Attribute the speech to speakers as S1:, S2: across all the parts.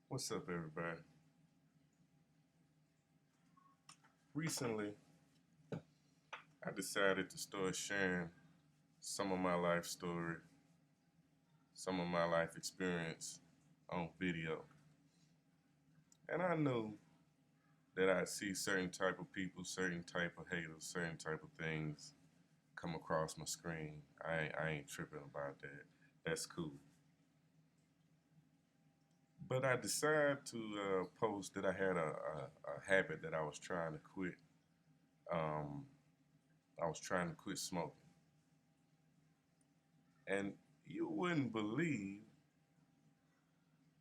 S1: What's up, everybody? Recently, I decided to start sharing some of my life story, some of my life experience on video. And I knew that I'd see certain type of people, certain type of haters, certain type of things come across my screen. I ain't tripping about that. That's cool. But I decided to post that I had a habit that I was trying to quit. Um, I was trying to quit smoking. And you wouldn't believe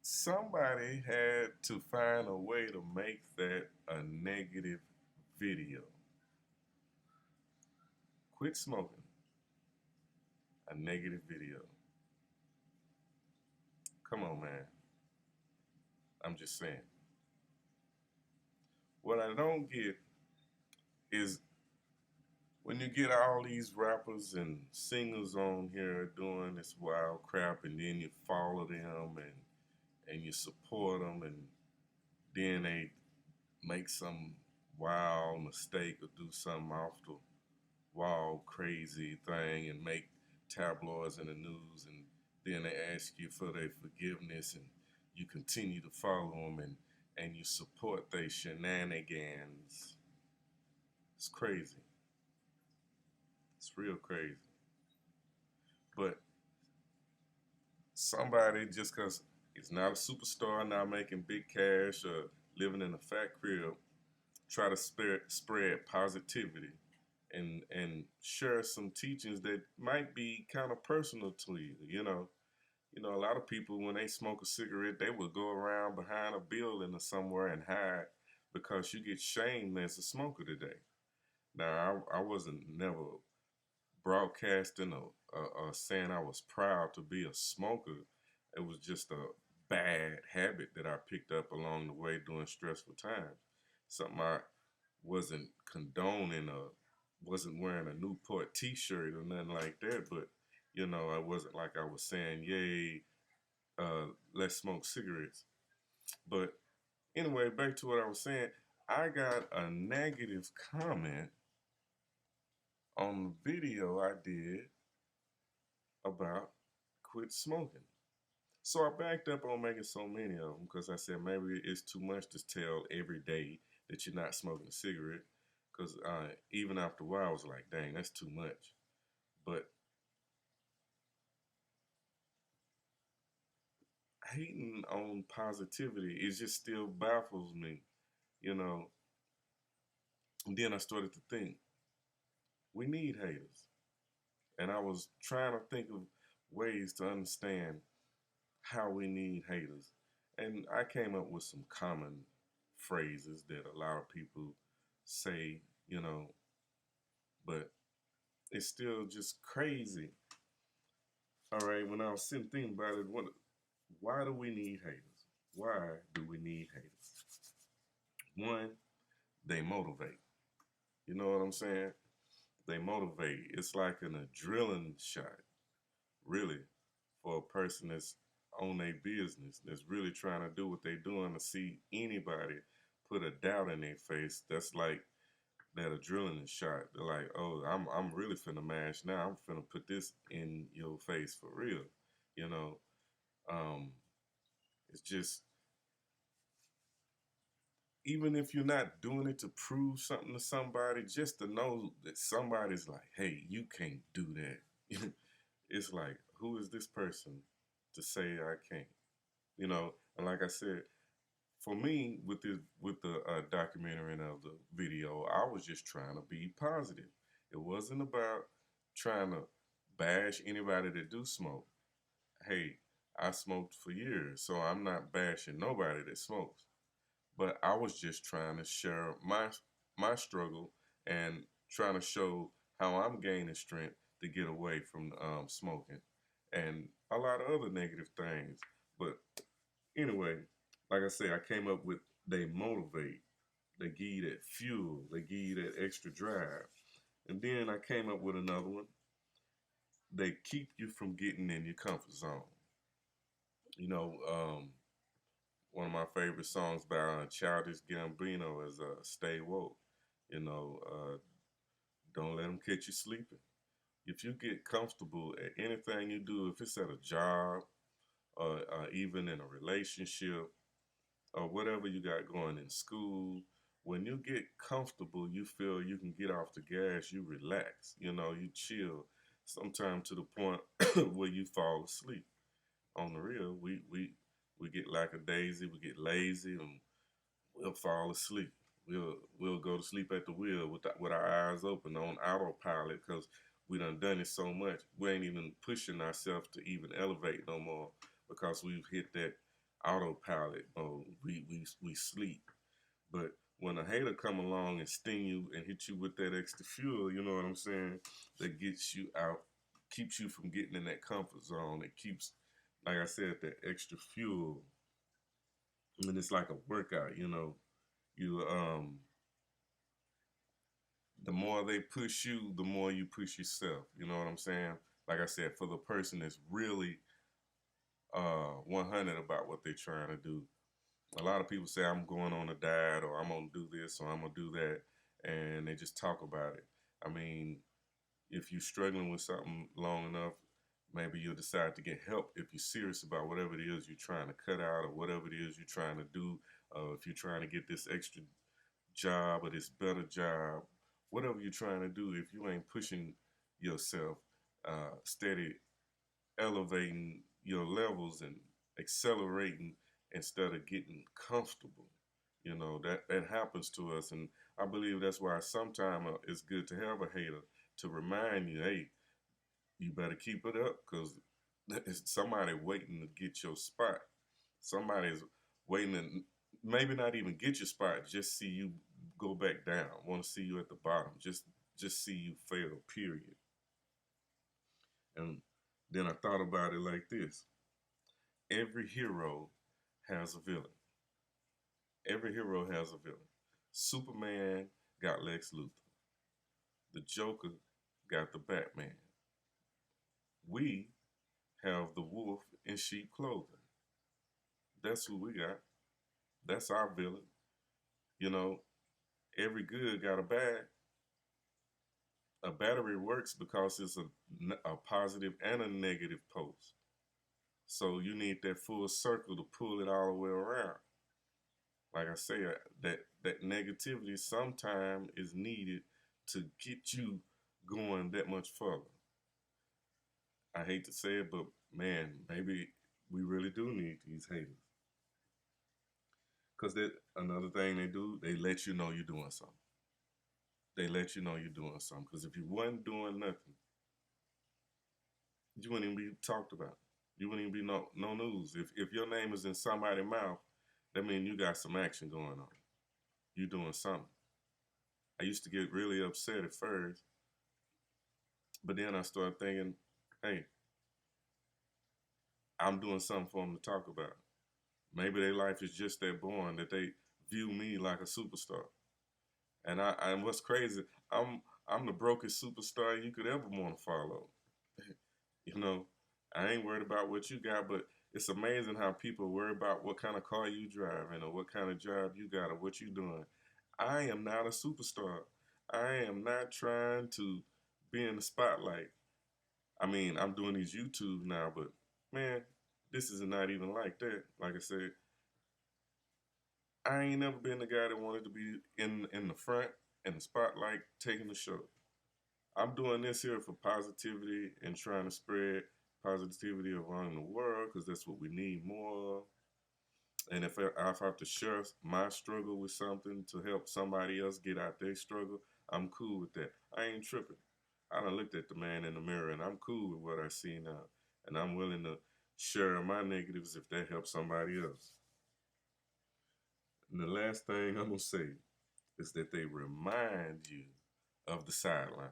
S1: somebody had to find a way to make that a negative video. Quit smoking, a negative video. Come on, man. I'm just saying. What I don't get is when you get all these rappers and singers on here doing this wild crap, and then you follow them and you support them, and then they make some wild mistake or do something off the wild, crazy thing and make tabloids in the news, and then they ask you for their forgiveness, and you continue to follow them and you support their shenanigans. It's crazy. It's real crazy. But somebody, just because he's not a superstar, not making big cash or living in a fat crib, try to spread positivity and share some teachings that might be kind of personal to you. A lot of people, when they smoke a cigarette, they will go around behind a building or somewhere and hide because you get shamed as a smoker today. Now, I wasn't never broadcasting or saying I was proud to be a smoker. It was just a bad habit that I picked up along the way during stressful times. Something I wasn't condoning or wasn't wearing a Newport T-shirt or nothing like that. But it wasn't like I was saying, "Yay, let's smoke cigarettes." But anyway, back to what I was saying. I got a negative comment on the video I did about quit smoking. So I backed up on making so many of them because I said maybe it's too much to tell every day that you're not smoking a cigarette. Because even after a while, I was like, dang, that's too much. But hating on positivity, it just still baffles me, you know. And then I started to think, we need haters. And I was trying to think of ways to understand how we need haters. And I came up with some common phrases that a lot of people say, you know, but it's still just crazy. All right, when I was sitting thinking about it, why do we need haters? Why do we need haters? One, they motivate. You know what I'm saying? They motivate. It's like an adrenaline shot, really, for a person that's on their business, that's really trying to do what they're doing. To see anybody put a doubt in their face, that's like that adrenaline shot. They're like, oh, I'm really finna mash now. I'm finna put this in your face for real. You know, um, it's just, even if you're not doing it to prove something to somebody, just to know that somebody's like, hey, you can't do that. It's like, who is this person to say I can't? And like I said, for me, with the documentary and of the video, I was just trying to be positive. It wasn't about trying to bash anybody that do smoke. Hey, I smoked for years, so I'm not bashing nobody that smokes. But I was just trying to share my struggle and trying to show how I'm gaining strength to get away from smoking and a lot of other negative things. But anyway, like I say, I came up with they motivate, they give you that fuel, they give you that extra drive. And then I came up with another one. They keep you from getting in your comfort zone. You know, one of my favorite songs by Childish Gambino is "Stay Woke." You know, don't let them catch you sleeping. If you get comfortable at anything you do, if it's at a job or even in a relationship or whatever you got going in school, when you get comfortable, you feel you can get off the gas, you relax, you chill, sometimes to the point where you fall asleep. On the real, we get lackadaisy, we get lazy, and we'll fall asleep. We'll go to sleep at the wheel with our eyes open on autopilot because we done it so much. We ain't even pushing ourselves to even elevate no more because we've hit that autopilot mode. We sleep. But when a hater come along and sting you and hit you with that extra fuel, you know what I'm saying? That gets you out, keeps you from getting in that comfort zone. It keeps, like I said, that extra fuel. And it's like a workout, You the more they push you, the more you push yourself. You know what I'm saying? Like I said, for the person that's really 100 about what they're trying to do. A lot of people say I'm going on a diet or I'm gonna do this or I'm gonna do that, and they just talk about it. I mean, if you're struggling with something long enough, maybe you'll decide to get help if you're serious about whatever it is you're trying to cut out or whatever it is you're trying to do. If you're trying to get this extra job or this better job, whatever you're trying to do, if you ain't pushing yourself, steady elevating your levels and accelerating instead of getting comfortable, that happens to us. And I believe that's why sometimes it's good to have a hater to remind you, hey, you better keep it up because there's somebody waiting to get your spot. Somebody's waiting to maybe not even get your spot, just see you go back down, want to see you at the bottom, just see you fail, period. And then I thought about it like this. Every hero has a villain. Every hero has a villain. Superman got Lex Luthor. The Joker got the Batman. We have the wolf in sheep clothing. That's who we got. That's our villain. You know, every good got a bad. A battery works because it's a positive and a negative pulse. So you need that full circle to pull it all the way around. Like I say, that negativity sometimes is needed to get you going that much further. I hate to say it, but man, maybe we really do need these haters. Because that another thing they do, they let you know you're doing something. They let you know you're doing something. Because if you wasn't doing nothing, you wouldn't even be talked about. You wouldn't even be no news. If your name is in somebody's mouth, that means you got some action going on. You doing something. I used to get really upset at first, but then I started thinking, hey, I'm doing something for them to talk about. Maybe their life is just that boring that they view me like a superstar. And what's crazy, I'm the brokest superstar you could ever want to follow. You know, I ain't worried about what you got, but it's amazing how people worry about what kind of car you driving or what kind of job you got or what you doing. I am not a superstar. I am not trying to be in the spotlight. I mean, I'm doing these YouTube now, but man, this is not even like that. Like I said, I ain't never been the guy that wanted to be in the front in the spotlight taking the show. I'm doing this here for positivity and trying to spread positivity around the world because that's what we need more of. And if I have to share my struggle with something to help somebody else get out their struggle, I'm cool with that. I ain't tripping. I done looked at the man in the mirror and I'm cool with what I see now. And I'm willing to share my negatives if that helps somebody else. And the last thing I'm going to say is that they remind you of the sidelines.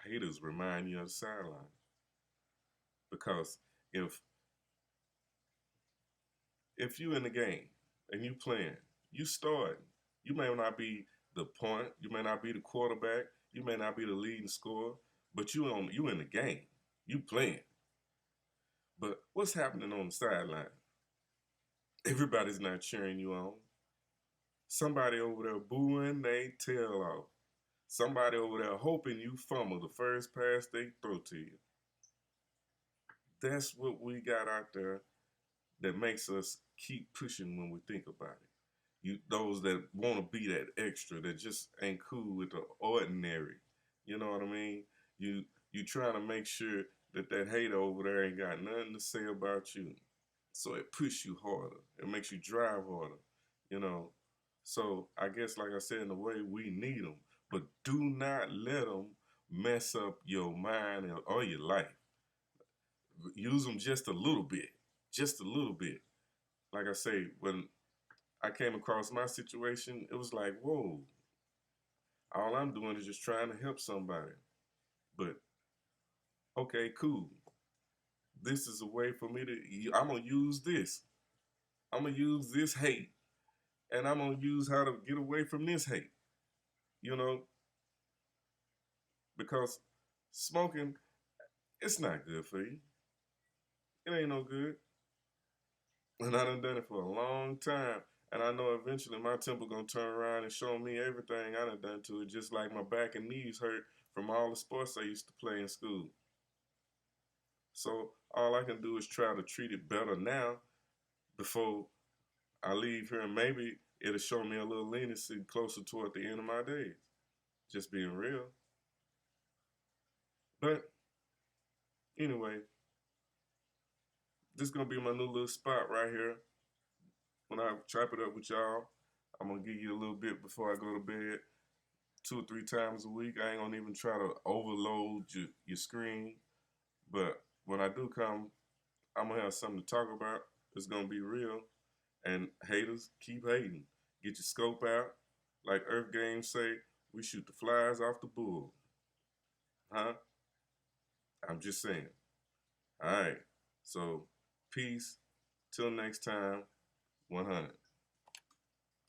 S1: Haters remind you of the sidelines. Because if you in the game and you playing, you starting, you may not be the point, you may not be the quarterback, you may not be the leading scorer, but you in the game, you playing. But what's happening on the sideline? Everybody's not cheering you on. Somebody over there booing they tail off. Somebody over there hoping you fumble the first pass they throw to you. That's what we got out there that makes us keep pushing when we think about it. You those that want to be that extra that just ain't cool with the ordinary. You know what I mean? You trying to make sure that that hater over there ain't got nothing to say about you. So it pushes you harder. It makes you drive harder. You know. So I guess, like I said, in a way, we need them, but do not let them mess up your mind or your life. Use them just a little bit, just a little bit. Like I say, when I came across my situation, it was like, whoa, all I'm doing is just trying to help somebody. But okay, cool. This is a way for me to, I'm going to use this. I'm going to use this hate and I'm going to use how to get away from this hate, you know, because smoking, it's not good for you. It ain't no good. And I done it for a long time. And I know eventually my temple gonna turn around and show me everything I done to it, just like my back and knees hurt from all the sports I used to play in school. So all I can do is try to treat it better now before I leave here, and maybe it'll show me a little leniency closer toward the end of my days. Just being real. But anyway, this gonna be my new little spot right here. When I chop it up with y'all, I'm gonna give you a little bit before I go to bed. 2 or 3 times a week. I ain't gonna even try to overload your screen. But when I do come, I'm gonna have something to talk about. It's gonna be real. And haters, keep hating. Get your scope out. Like Earth Games say, we shoot the flies off the bull. Huh? I'm just saying. All right. So, peace. Till next time, 100.